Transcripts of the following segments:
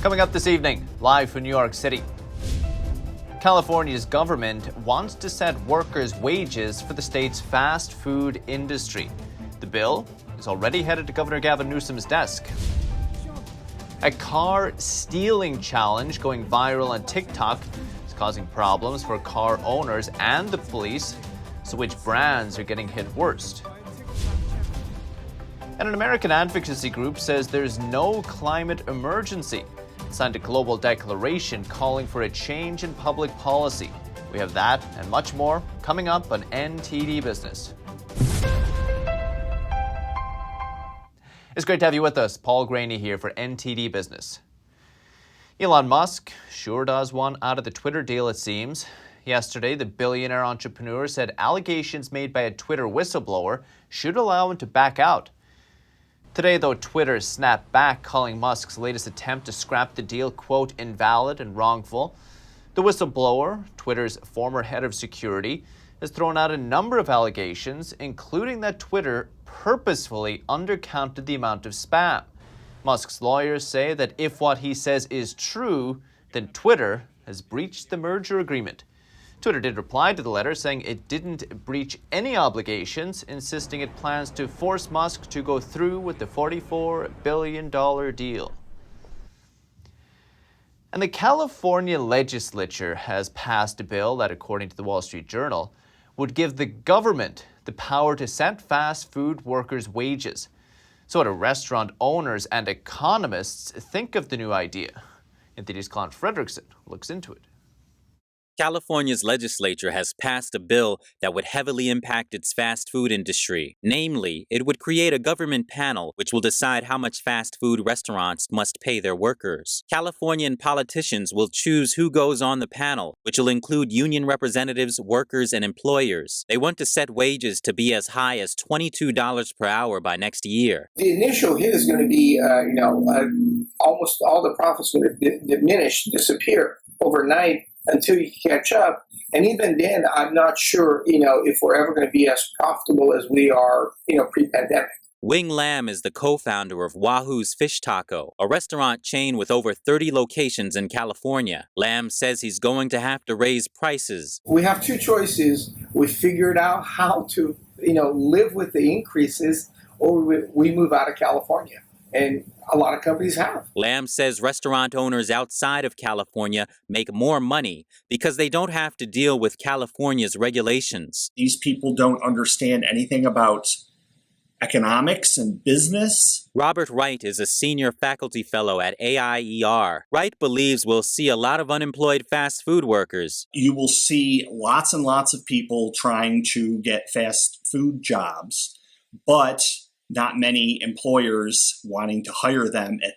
Coming up this evening, live from New York City. California's government wants to set workers' wages for the state's fast food industry. The bill is already headed to Governor Gavin Newsom's desk. A car stealing challenge going viral on TikTok is causing problems for car owners and the police. So which brands are getting hit worst? And an American advocacy group says there's no climate emergency. It signed a global declaration calling for a change in public policy. We have that and much more coming up on NTD Business. It's great to have you with us. Paul Graney here for NTD Business. Elon Musk sure does want out of the Twitter deal, it seems. Yesterday, the billionaire entrepreneur said allegations made by a Twitter whistleblower should allow him to back out. Today, though, Twitter snapped back, calling Musk's latest attempt to scrap the deal, quote, invalid and wrongful. The whistleblower, Twitter's former head of security, has thrown out a number of allegations, including that Twitter purposefully undercounted the amount of spam. Musk's lawyers say that if what he says is true, then Twitter has breached the merger agreement. Twitter did reply to the letter, saying it didn't breach any obligations, insisting it plans to force Musk to go through with the $44 billion deal. And the California legislature has passed a bill that, according to the Wall Street Journal, would give the government the power to set fast food workers' wages. So what do restaurant owners and economists think of the new idea? NTD's Clint Frederickson looks into it. California's legislature has passed a bill that would heavily impact its fast food industry. Namely, it would create a government panel which will decide how much fast food restaurants must pay their workers. Californian politicians will choose who goes on the panel, which will include union representatives, workers, and employers. They want to set wages to be as high as $22 per hour by next year. The initial hit is going to be, almost all the profits going to diminish, disappear overnight, until you catch up. And even then, I'm not sure, if we're ever going to be as profitable as we are, pre-pandemic. Wing Lam is the co-founder of Wahoo's Fish Taco, a restaurant chain with over 30 locations in California. Lam says he's going to have to raise prices. We have two choices. We figured out how to, live with the increases, or we move out of California. And a lot of companies have. Lam says restaurant owners outside of California make more money because they don't have to deal with California's regulations. These people don't understand anything about economics and business. Robert Wright is a senior faculty fellow at AIER. Wright believes we'll see a lot of unemployed fast food workers. You will see lots and lots of people trying to get fast food jobs, but not many employers wanting to hire them at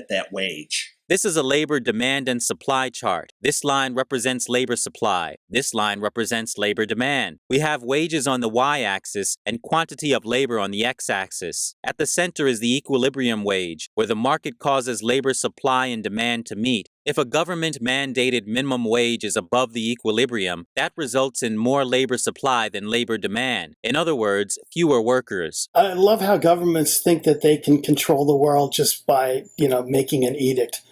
that wage. This is a labor demand and supply chart. This line represents labor supply. This line represents labor demand. We have wages on the y-axis and quantity of labor on the x-axis. At the center is the equilibrium wage, where the market causes labor supply and demand to meet. If a government-mandated minimum wage is above the equilibrium, that results in more labor supply than labor demand. In other words, fewer workers. I love how governments think that they can control the world just by, making an edict.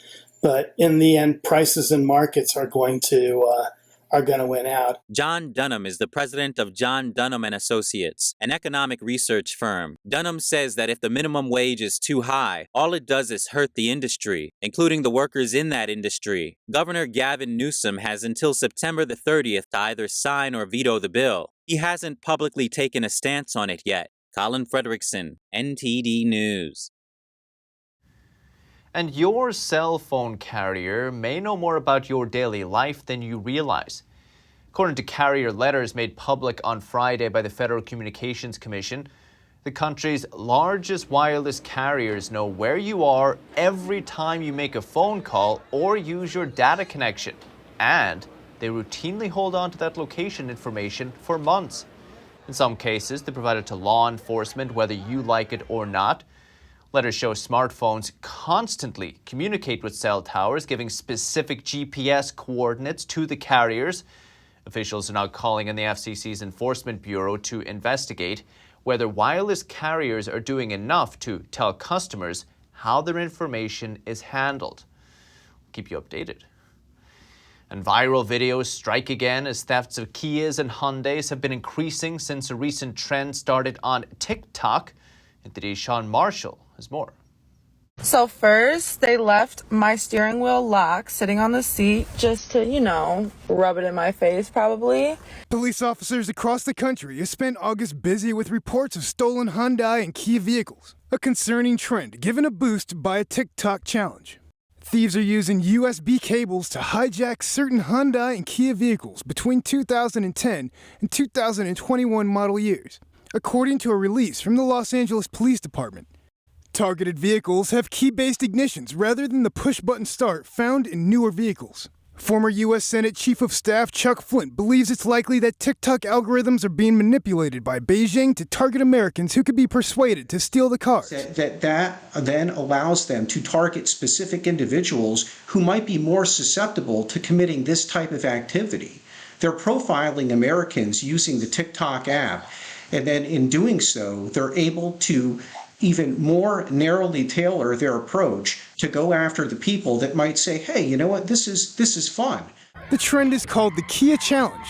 But in the end, prices and markets are going to win out. John Dunham is the president of John Dunham and Associates, an economic research firm. Dunham says that if the minimum wage is too high, all it does is hurt the industry, including the workers in that industry. Governor Gavin Newsom has until September the 30th to either sign or veto the bill. He hasn't publicly taken a stance on it yet. Colin Frederickson, NTD News. And your cell phone carrier may know more about your daily life than you realize. According to carrier letters made public on Friday by the Federal Communications Commission, the country's largest wireless carriers know where you are every time you make a phone call or use your data connection. And they routinely hold on to that location information for months. In some cases, they provide it to law enforcement whether you like it or not. Letters show smartphones constantly communicate with cell towers, giving specific GPS coordinates to the carriers. Officials are now calling on the FCC's Enforcement Bureau to investigate whether wireless carriers are doing enough to tell customers how their information is handled. keep you updated. And viral videos strike again as thefts of Kias and Hyundais have been increasing since a recent trend started on TikTok. NTD's Sean Marshall has more. So first, they left my steering wheel locked, sitting on the seat, just to, rub it in my face, probably. Police officers across the country have spent August busy with reports of stolen Hyundai and Kia vehicles, a concerning trend given a boost by a TikTok challenge. Thieves are using USB cables to hijack certain Hyundai and Kia vehicles between 2010 and 2021 model years, according to a release from the Los Angeles Police Department. Targeted vehicles have key-based ignitions rather than the push-button start found in newer vehicles. Former U.S. Senate Chief of Staff Chuck Flint believes it's likely that TikTok algorithms are being manipulated by Beijing to target Americans who could be persuaded to steal the cars. That then allows them to target specific individuals who might be more susceptible to committing this type of activity. They're profiling Americans using the TikTok app, and then in doing so, they're able to even more narrowly tailor their approach to go after the people that might say, hey, you know what, this is fun. The trend is called the Kia Challenge.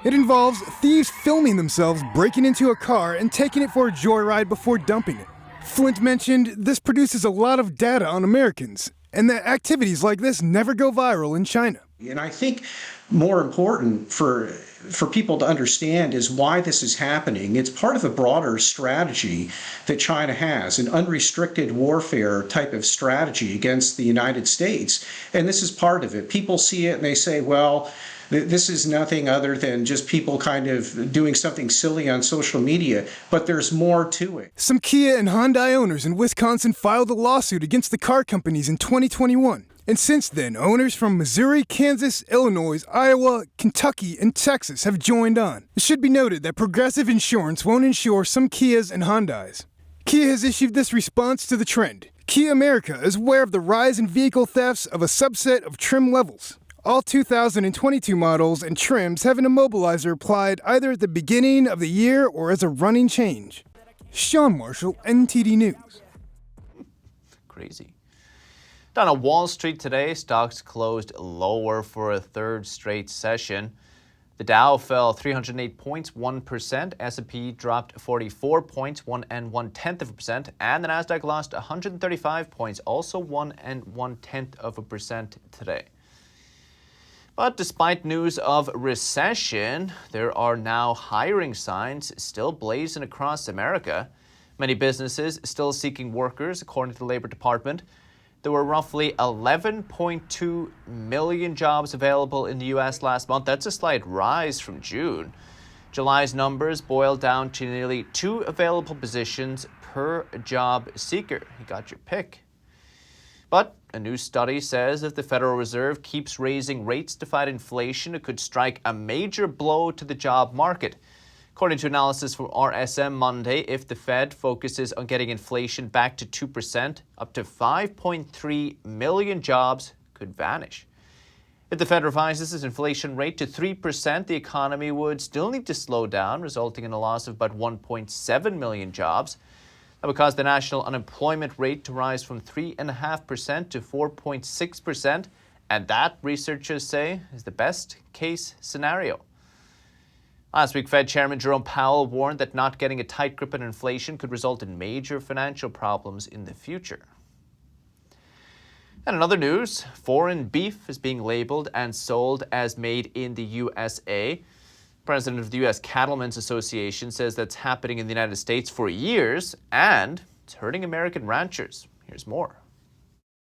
It involves thieves filming themselves breaking into a car and taking it for a joyride before dumping it. Flint mentioned this produces a lot of data on Americans, and that activities like this never go viral in China. And I think more important for people to understand is why this is happening. It's part of a broader strategy that China has, an unrestricted warfare type of strategy against the United States. And this is part of it. People see it and they say, well, this is nothing other than just people kind of doing something silly on social media, but there's more to it. Some Kia and Hyundai owners in Wisconsin filed a lawsuit against the car companies in 2021. And since then, owners from Missouri, Kansas, Illinois, Iowa, Kentucky, and Texas have joined on. It should be noted that Progressive Insurance won't insure some Kias and Hyundais. Kia has issued this response to the trend. Kia America is aware of the rise in vehicle thefts of a subset of trim levels. All 2022 models and trims have an immobilizer applied either at the beginning of the year or as a running change. Sean Marshall, NTD News. Crazy. Down on Wall Street today, stocks closed lower for a third straight session. The Dow fell 308 points, 1%. S&P dropped 44 points, 1 1/10%. And the Nasdaq lost 135 points, also 1 1/10% today. But despite news of recession, there are now hiring signs still blazing across America. Many businesses still seeking workers, according to the Labor Department. There were roughly 11.2 million jobs available in the U.S. last month. That's a slight rise from June. July's numbers boiled down to nearly 2 available positions per job seeker. You got your pick. But a new study says if the Federal Reserve keeps raising rates to fight inflation, it could strike a major blow to the job market. According to analysis from RSM Monday, if the Fed focuses on getting inflation back to 2%, up to 5.3 million jobs could vanish. If the Fed revises its inflation rate to 3%, the economy would still need to slow down, resulting in a loss of about 1.7 million jobs. That would cause the national unemployment rate to rise from 3.5% to 4.6%, and that, researchers say, is the best case scenario. Last week, Fed Chairman Jerome Powell warned that not getting a tight grip on inflation could result in major financial problems in the future. And in other news, foreign beef is being labeled and sold as made in the USA. President of the U.S. Cattlemen's Association says that's happening in the United States for years, and it's hurting American ranchers. Here's more.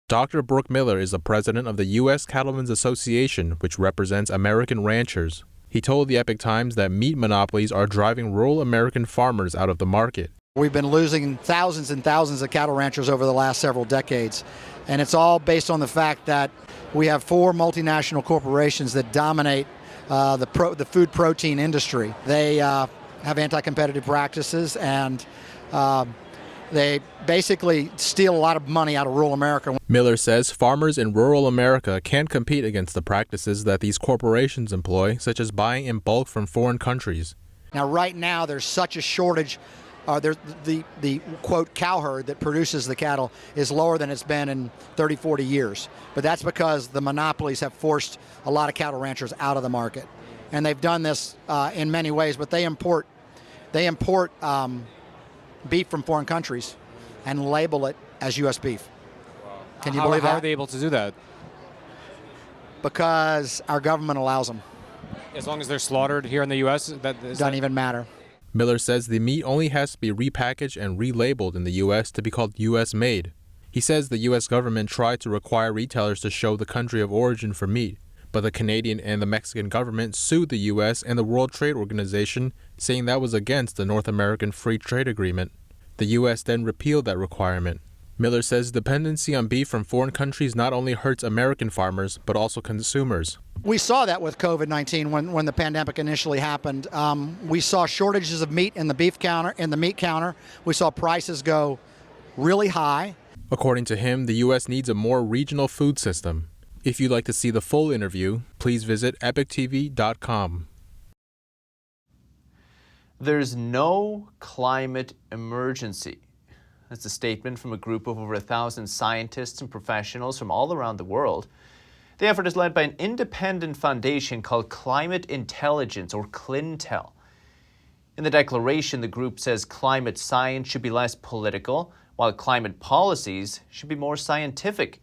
Dr. Brooke Miller is the president of the U.S. Cattlemen's Association, which represents American ranchers. He told the Epoch Times that meat monopolies are driving rural American farmers out of the market. We've been losing thousands and thousands of cattle ranchers over the last several decades, and it's all based on the fact that we have 4 multinational corporations that dominate the food protein industry. They have anti-competitive practices, and they basically steal a lot of money out of rural America. Miller says farmers in rural America can't compete against the practices that these corporations employ, such as buying in bulk from foreign countries. Now, right now, there's such a shortage the quote cow herd that produces the cattle is lower than it's been in 30, 40 years. But that's because the monopolies have forced a lot of cattle ranchers out of the market. And they've done this in many ways, but they import beef from foreign countries and label it as U.S. beef. Can you believe that? How are they able to do that? Because our government allows them. As long as they're slaughtered here in the U.S., Doesn't even matter. Miller says the meat only has to be repackaged and relabeled in the U.S. to be called U.S. made. He says the U.S. government tried to require retailers to show the country of origin for meat, but the Canadian and the Mexican government sued the U.S. and the World Trade Organization, saying that was against the North American Free Trade Agreement. The U.S. then repealed that requirement. Miller says dependency on beef from foreign countries not only hurts American farmers, but also consumers. We saw that with COVID-19 when the pandemic initially happened. We saw shortages of meat in the meat counter. We saw prices go really high. According to him, the U.S. needs a more regional food system. If you'd like to see the full interview, please visit epictv.com. There's no climate emergency. That's a statement from a group of over 1,000 scientists and professionals from all around the world. The effort is led by an independent foundation called Climate Intelligence, or CLINTEL. In the declaration, the group says climate science should be less political, while climate policies should be more scientific.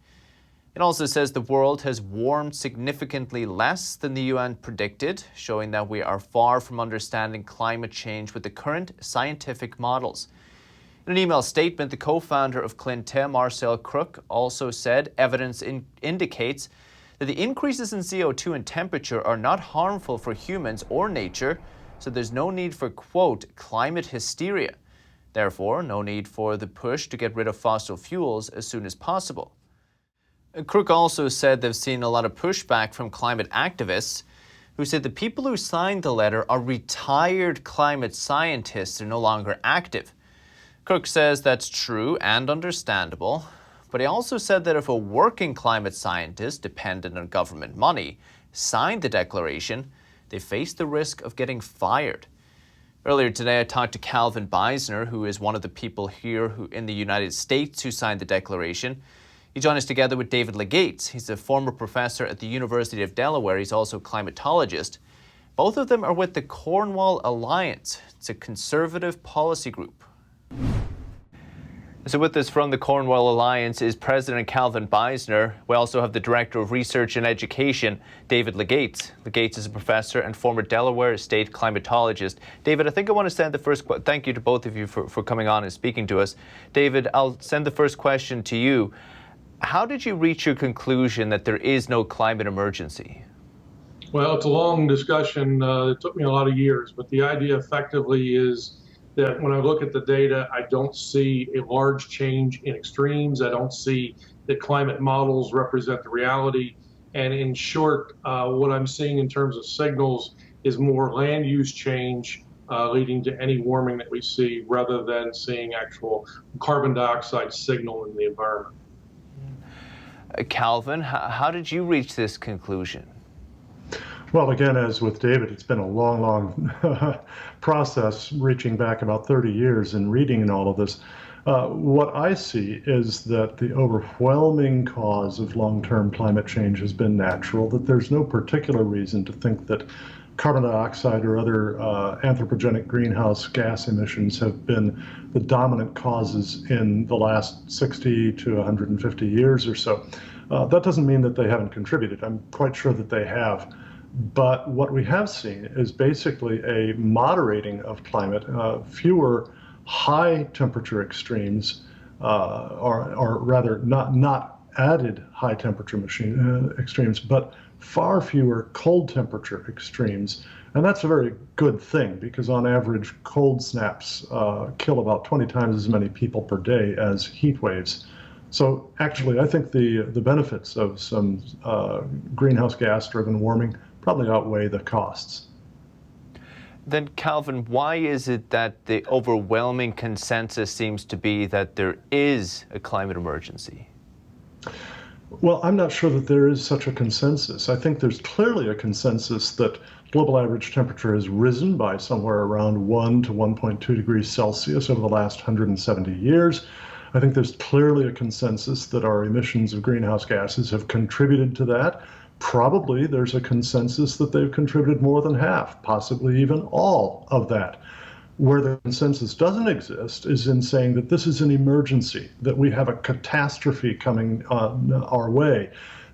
It also says the world has warmed significantly less than the UN predicted, showing that we are far from understanding climate change with the current scientific models. In an email statement, the co-founder of CLINTEL, Marcel Crook, also said evidence indicates that the increases in CO2 and temperature are not harmful for humans or nature, so there's no need for, quote, climate hysteria. Therefore, no need for the push to get rid of fossil fuels as soon as possible. Crook also said they've seen a lot of pushback from climate activists who said the people who signed the letter are retired climate scientists and no longer active. Crook says that's true and understandable, but he also said that if a working climate scientist dependent on government money signed the declaration, they face the risk of getting fired. Earlier today, I talked to Calvin Beisner, who is one of the people here in the United States who signed the declaration. He joined us together with David Legates. He's a former professor at the University of Delaware. He's also a climatologist. Both of them are with the Cornwall Alliance. It's a conservative policy group. So with us from the Cornwall Alliance is President Calvin Beisner. We also have the Director of Research and Education, David Legates. Legates is a professor and former Delaware state climatologist. David, I think I want to send the first thank you to both of you for coming on and speaking to us. David, I'll send the first question to you. How did you reach your conclusion that there is no climate emergency? Well, it's a long discussion. It took me a lot of years, but the idea effectively is that when I look at the data, I don't see a large change in extremes. I don't see that climate models represent the reality. And in short, what I'm seeing in terms of signals is more land use change leading to any warming that we see rather than seeing actual carbon dioxide signal in the environment. Calvin, how did you reach this conclusion? Well, again, as with David, it's been a long process reaching back about 30 years and reading and all of this. What I see is that the overwhelming cause of long-term climate change has been natural, that there's no particular reason to think that carbon dioxide or other anthropogenic greenhouse gas emissions have been the dominant causes in the last 60 to 150 years or so. That doesn't mean that they haven't contributed. I'm quite sure that they have. But what we have seen is basically a moderating of climate, fewer high temperature extremes, or rather not added high temperature extremes, but far fewer cold temperature extremes. And that's a very good thing because on average, cold snaps kill about 20 times as many people per day as heat waves. So actually, I think the benefits of some greenhouse gas driven warming probably outweigh the costs. Then, Calvin, why is it that the overwhelming consensus seems to be that there is a climate emergency? Well, I'm not sure that there is such a consensus. I think there's clearly a consensus that global average temperature has risen by somewhere around 1 to 1.2 degrees Celsius over the last 170 years. I think there's clearly a consensus that our emissions of greenhouse gases have contributed to that. Probably there's a consensus that they've contributed more than half, possibly even all of that. Where the consensus doesn't exist is in saying that this is an emergency, that we have a catastrophe coming our way,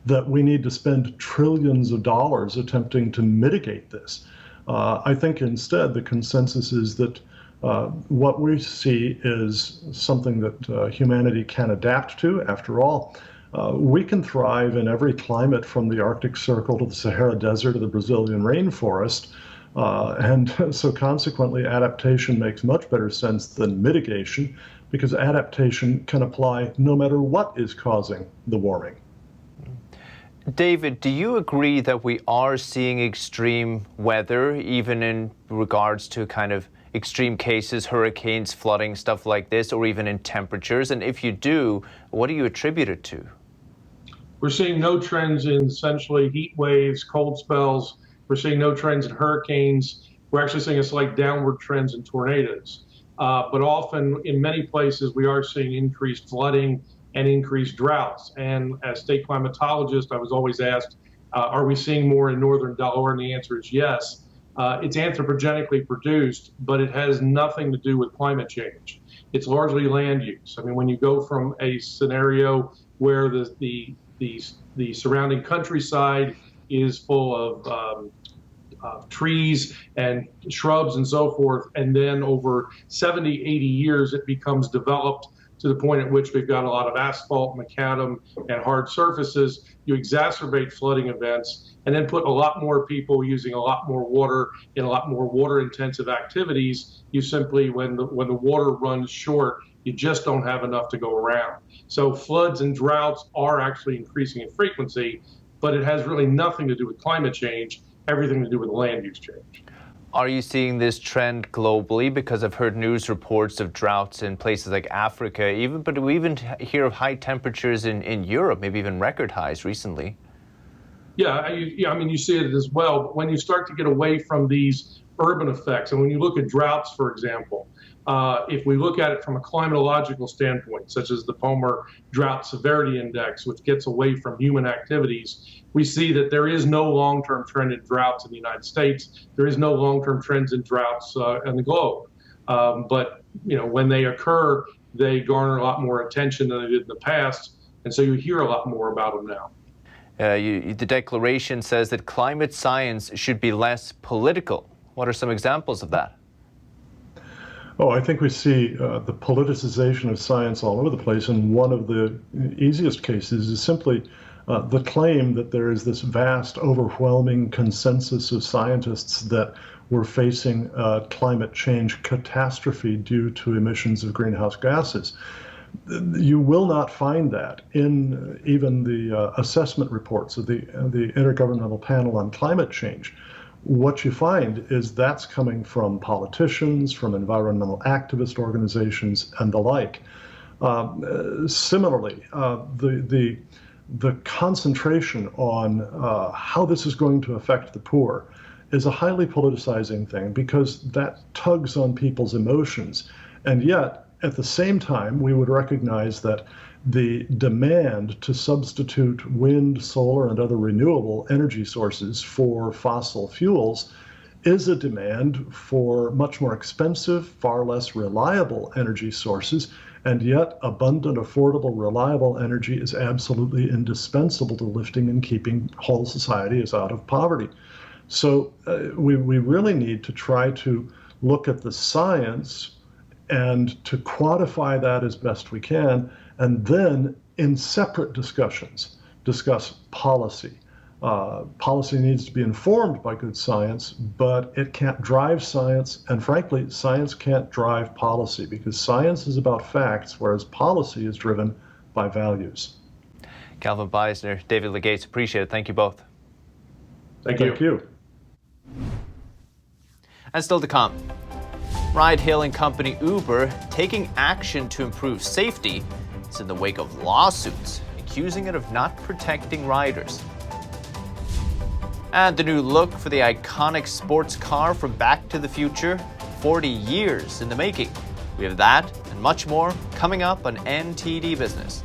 that we need to spend trillions of dollars attempting to mitigate this. I think instead the consensus is that what we see is something that humanity can adapt to. After all, we can thrive in every climate from the Arctic Circle to the Sahara Desert to the Brazilian rainforest. And so consequently, adaptation makes much better sense than mitigation, because adaptation can apply no matter what is causing the warming. David, do you agree that we are seeing extreme weather, even in regards to kind of extreme cases, hurricanes, flooding, stuff like this, or even in temperatures? And if you do, what do you attribute it to? We're seeing no trends in essentially heat waves, cold spells. We're seeing no trends in hurricanes. We're actually seeing a slight downward trends in tornadoes. But often in many places, we are seeing increased flooding and increased droughts. And as state climatologist, I was always asked, are we seeing more in northern Delaware? And the answer is yes. It's anthropogenically produced, but it has nothing to do with climate change. It's largely land use. I mean, when you go from a scenario where the surrounding countryside is full of trees and shrubs and so forth, and then over 70, 80 years it becomes developed to the point at which we've got a lot of asphalt, macadam, and hard surfaces, you exacerbate flooding events and then put a lot more people using a lot more water in a lot more water-intensive activities. You simply, when the water runs short, you just don't have enough to go around. So floods and droughts are actually increasing in frequency, but it has really nothing to do with climate change, everything to do with land use change. Are you seeing this trend globally? Because I've heard news reports of droughts in places like Africa, but we even hear of high temperatures in Europe, maybe even record highs recently. Yeah, I mean, you see it as well. But when you start to get away from these urban effects, and when you look at droughts, for example, if we look at it from a climatological standpoint, such as the Palmer Drought Severity Index, which gets away from human activities, we see that there is no long-term trend in droughts in the United States. There is no long-term trends in droughts in the globe. But when they occur, they garner a lot more attention than they did in the past, and so you hear a lot more about them now. The declaration says that climate science should be less political. What are some examples of that? Oh, I think we see the politicization of science all over the place, and one of the easiest cases is simply the claim that there is this vast, overwhelming consensus of scientists that we're facing a climate change catastrophe due to emissions of greenhouse gases. You will not find that in even the assessment reports of the Intergovernmental Panel on Climate Change. What you find is that's coming from politicians, from environmental activist organizations, and the like. Similarly, the concentration on how this is going to affect the poor is a highly politicizing thing, because that tugs on people's emotions. And yet, at the same time, we would recognize that the demand to substitute wind, solar, and other renewable energy sources for fossil fuels is a demand for much more expensive, far less reliable energy sources, and yet abundant, affordable, reliable energy is absolutely indispensable to lifting and keeping whole societies out of poverty. So we really need to try to look at the science and to quantify that as best we can, and then in separate discussions, discuss policy. Policy needs to be informed by good science, but it can't drive science, and frankly, science can't drive policy, because science is about facts, whereas policy is driven by values. Calvin Beisner, David Legates, appreciate it. Thank you both. Thank you. And still to come. Ride-hailing company Uber taking action to improve safety. It's in the wake of lawsuits. accusing it of not protecting riders. And the new look for the iconic sports car from Back to the Future, 40 years in the making. We have that and much more coming up on NTD Business.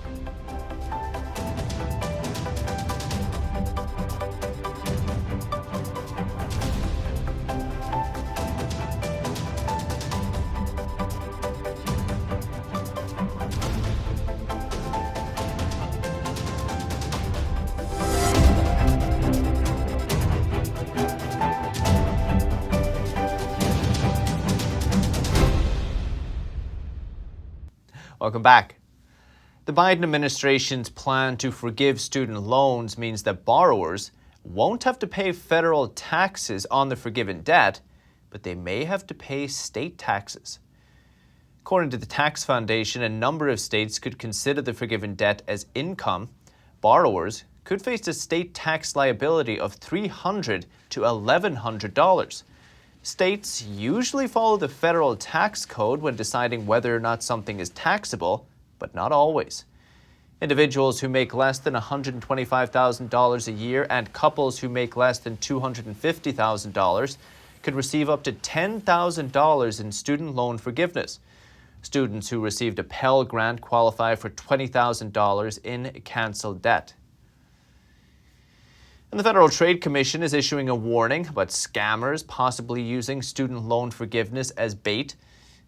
Welcome back. The Biden administration's plan to forgive student loans means that borrowers won't have to pay federal taxes on the forgiven debt, but they may have to pay state taxes. According to the Tax Foundation, a number of states could consider the forgiven debt as income. Borrowers could face a state tax liability of $300 to $1,100. States usually follow the federal tax code when deciding whether or not something is taxable, but not always. Individuals who make less than $125,000 a year and couples who make less than $250,000 could receive up to $10,000 in student loan forgiveness. Students who received a Pell Grant qualify for $20,000 in canceled debt. And the Federal Trade Commission is issuing a warning about scammers possibly using student loan forgiveness as bait.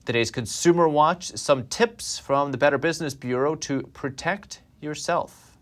Today's Consumer Watch, some tips from the Better Business Bureau to protect yourself.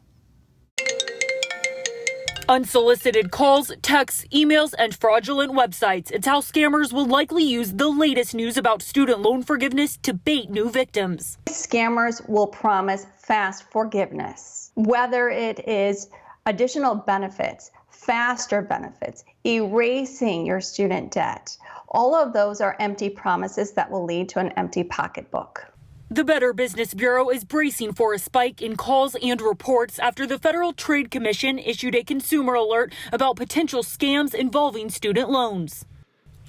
Unsolicited calls, texts, emails, and fraudulent websites. It's how scammers will likely use the latest news about student loan forgiveness to bait new victims. Scammers will promise fast forgiveness, whether it is additional benefits, faster benefits, erasing your student debt. All of those are empty promises that will lead to an empty pocketbook. The Better Business Bureau is bracing for a spike in calls and reports after the Federal Trade Commission issued a consumer alert about potential scams involving student loans.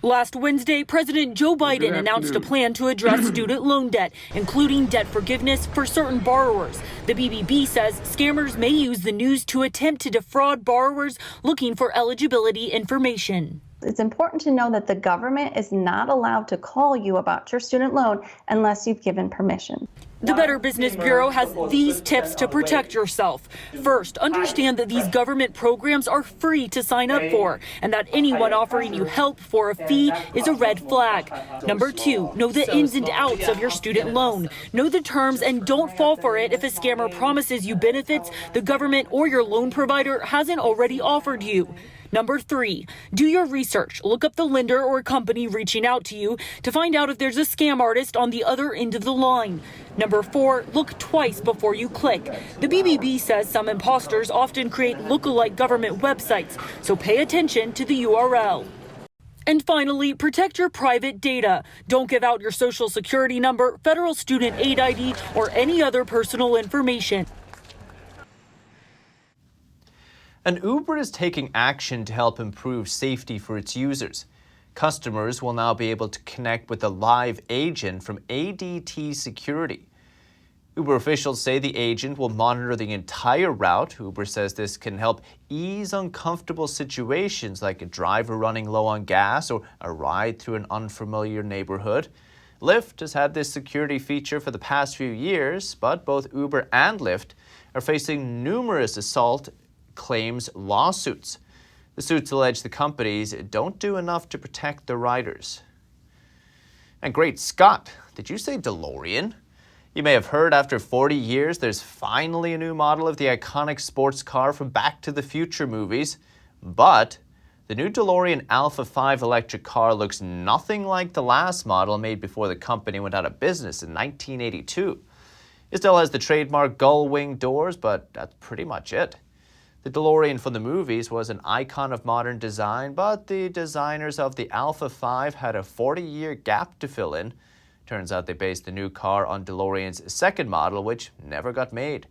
Last Wednesday, President Joe Biden announced a plan to address student loan debt, including debt forgiveness for certain borrowers. The BBB says scammers may use the news to attempt to defraud borrowers looking for eligibility information. It's important to know that the government is not allowed to call you about your student loan unless you've given permission. The Better Business Bureau has these tips to protect yourself. First, understand that these government programs are free to sign up for, and that anyone offering you help for a fee is a red flag. Number two, know the ins and outs of your student loan. Know the terms and don't fall for it if a scammer promises you benefits the government or your loan provider hasn't already offered you. Number three, do your research. Look up the lender or company reaching out to you to find out if there's a scam artist on the other end of the line. Number four, look twice before you click. The BBB says some imposters often create lookalike government websites, so pay attention to the URL. And finally, protect your private data. Don't give out your social security number, federal student aid ID, or any other personal information. And Uber is taking action to help improve safety for its users. Customers will now be able to connect with a live agent from ADT Security. Uber officials say the agent will monitor the entire route. Uber says this can help ease uncomfortable situations like a driver running low on gas or a ride through an unfamiliar neighborhood. Lyft has had this security feature for the past few years, but both Uber and Lyft are facing numerous assault claims lawsuits. The suits allege the companies don't do enough to protect the riders. And great Scott, did you say DeLorean? You may have heard after 40 years there's finally a new model of the iconic sports car from Back to the Future movies, but the new DeLorean Alpha 5 electric car looks nothing like the last model made before the company went out of business in 1982. It still has the trademark gull-wing doors, but that's pretty much it. The DeLorean from the movies was an icon of modern design, but the designers of the Alpha 5 had a 40-year gap to fill in. Turns out they based the new car on DeLorean's second model, which never got made.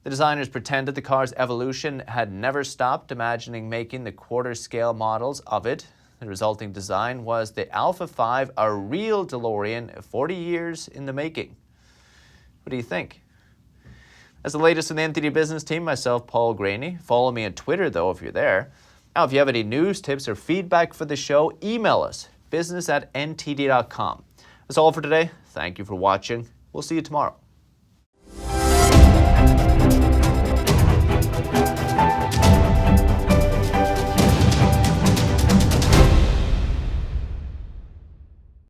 The designers pretended the car's evolution had never stopped, imagining making the quarter-scale models of it. The resulting design was the Alpha 5, a real DeLorean, 40 years in the making. What do you think? As the latest in the NTD Business team, myself, Paul Graney. Follow me on Twitter, though, if you're there. Now, if you have any news, tips, or feedback for the show, email us, business@ntd.com. That's all for today. Thank you for watching. We'll see you tomorrow.